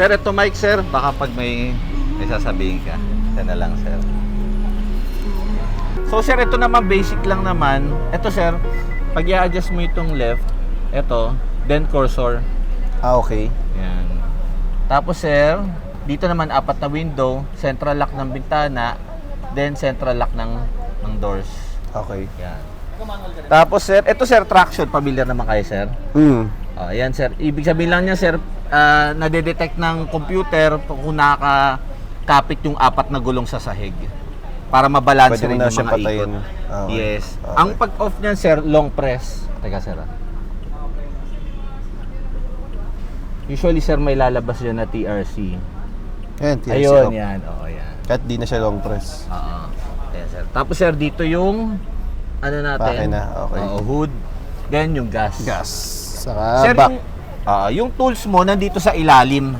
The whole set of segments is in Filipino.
Sir, ito mic, sir. Baka pag may sasabihin ka. Ito na lang, sir. So, sir, ito naman, basic lang naman. Ito, sir, pag i-adjust mo itong left, ito, then cursor. Okay. Yan. Tapos, sir, dito naman, 4 na window, central lock ng bintana, then central lock ng doors. Okay. Yan. Tapos, sir, ito, sir, traction. Pamilyar naman kayo, sir. Ayan, sir. Ibig sabihin lang niya, sir, nade-detect ng computer kung nakakapit yung 4 na gulong sa sahig. Para mabalanse Pwede rin na yung siya mga patayin. ikot. Okay. Yes. Okay. Ang pag-off niyan, sir, long press. Teka, sir. Usually, sir, may lalabas dyan na TRC. Ayan, TRC Ayun, off. yan. Oo, yan. Kahit di na siya long press. Oo. Ayan, sir. Tapos, sir, dito yung ano natin? Makina, okay. Oo, hood. Then, yung gas. Gas. Saka Sir, back. yung tools mo nandito sa ilalim.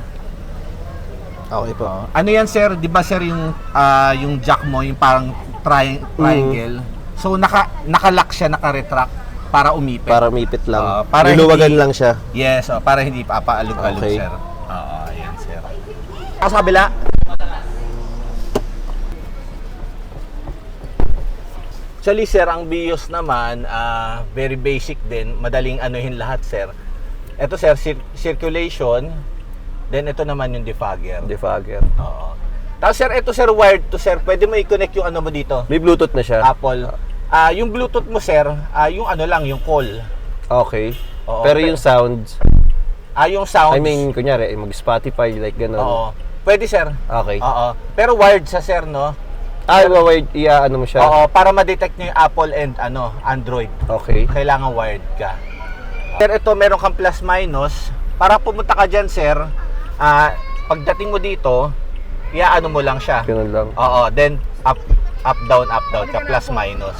Okay po. Ano yan, sir? 'Di ba, sir, yung jack mo, yung parang triangle. So naka-lock siya, naka-retract para umipit. Para umipit lang. Para Luluwagan hindi- lang siya. Yes, para hindi papaalog-alog, Okay. sir. Oo, ayan, sir. Sa kabila. Actually, sir, ang BIOS naman, very basic din. Madaling anuhin lahat, sir. Ito, sir, circulation. Then, ito naman yung defogger. Defogger. Oo. Tapos, sir, ito, sir, wired to, sir. Pwede mo i-connect yung ano mo dito. May Bluetooth na siya. Apple. Yung Bluetooth mo, sir, yung ano lang, yung call. Okay. Oo, Pero yung sounds, Yung sounds. I mean, kunyari, mag-Spotify, like gano'n. Oo. Pwede, sir. Okay. Oo. Pero wired sa, sir, no? Wired, ano mo siya? Oo, para ma-detect nyo yung Apple and Android. Okay. Kailangan wired ka. Sir, ito, meron kang plus-minus. Para pumunta ka dyan, sir, pagdating mo dito, iaano mo lang siya. Ganun lang. Oo, then up, down, ka, plus-minus.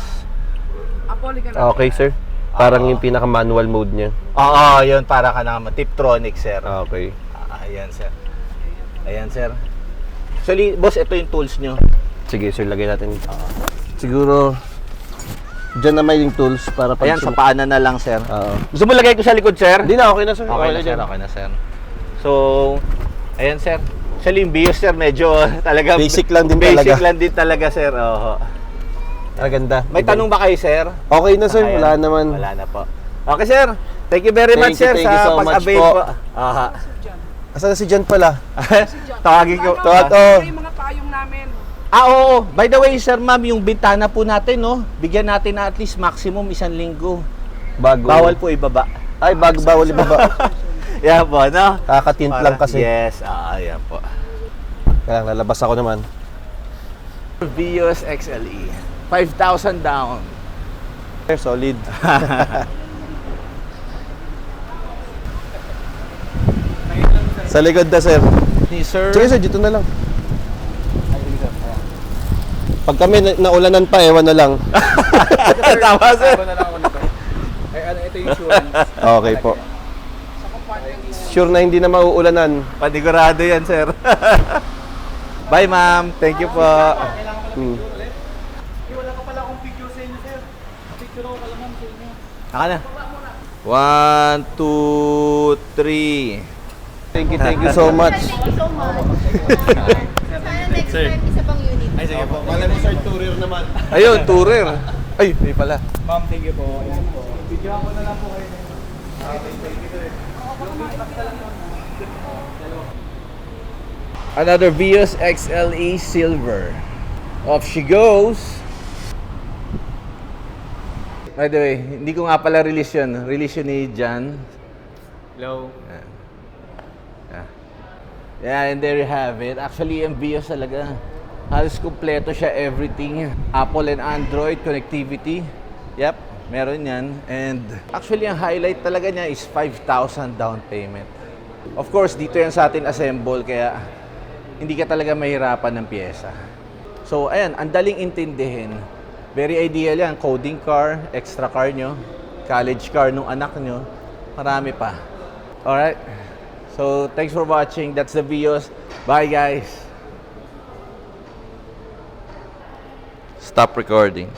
Okay, sir. Parang yung pinaka-manual mode niya. Oo, yun, para ka naman. Tiptronic, sir. Okay. Ayan, sir. Ayan, sir. Actually, boss, ito yung tools nyo. Sige, sir, lagay natin. Siguro, dyan na may yung tools para pag... Ayan, sa paanan na lang, sir. Oo. Gusto mo lagay ko sa likod, sir? Hindi na, okay na, sir. Okay na, sir. dyan. Okay na, sir. So, ayan, sir. Actually, yung BIOS, sir, medyo talaga... Basic lang din basic talaga. lang din talaga, sir. Oo. Ganda. May tanong ba kayo, sir? Okay na, sir. Ayan. Wala naman. Wala na po. Okay, sir. Thank you very much, sir, Thank you sa so much pag-avail po. po. Aha. Asan na si Jan pala? Tawagin ko. Yung mga payong namin. Oo. By the way, sir, ma'am, yung bintana po natin, no? Bigyan natin na at least maximum 1 linggo. Bago. Bawal po ibaba. Ay, bawal ibaba. Yan po, no? Kakatint lang kasi. Yes, yan po. Kaya lalabas ako naman. Vios XLE. 5,000 down. Sir, solid. Sa likod na, sir. Ni sir. Sige, sir, dito na lang. Pag kami naulanan pa, ewan na lang. Tama, sir. Ito yung insurance. Okay po. Sure na hindi na mauulanan. Panigurado yan, sir. Bye, ma'am. Thank you po. Wala ka pala akong picture sa inyo, sir. Picture ako pala ma'am sa inyo. Naka na. 1, 2, 3. Thank you so much. Thank you so much. Sana next time isa pang unit. Ay, sige po. Kala mo, sir, tourer naman. Ayun, tourer. Ay, may pala. Ma'am, thank you po. Ayan po. Video ko na lang po kayo. Another Vios XLE Silver. Off she goes. By the way, hindi ko nga pala release yun. Release yun ni Jan. Hello. Yeah, and there you have it. Actually, yung Vios talaga. Halos kumpleto siya, everything. Apple and Android connectivity. Yep, meron yan. And actually, ang highlight talaga niya is 5,000 down payment. Of course, dito yan sa atin assemble, kaya hindi ka talaga mahirapan ng pyesa. So, ayan, ang daling intindihin. Very ideal yan. Coding car, extra car nyo, college car nung anak nyo. Marami pa. Alright? So, thanks for watching. That's the Vios. Bye, guys. Stop recording.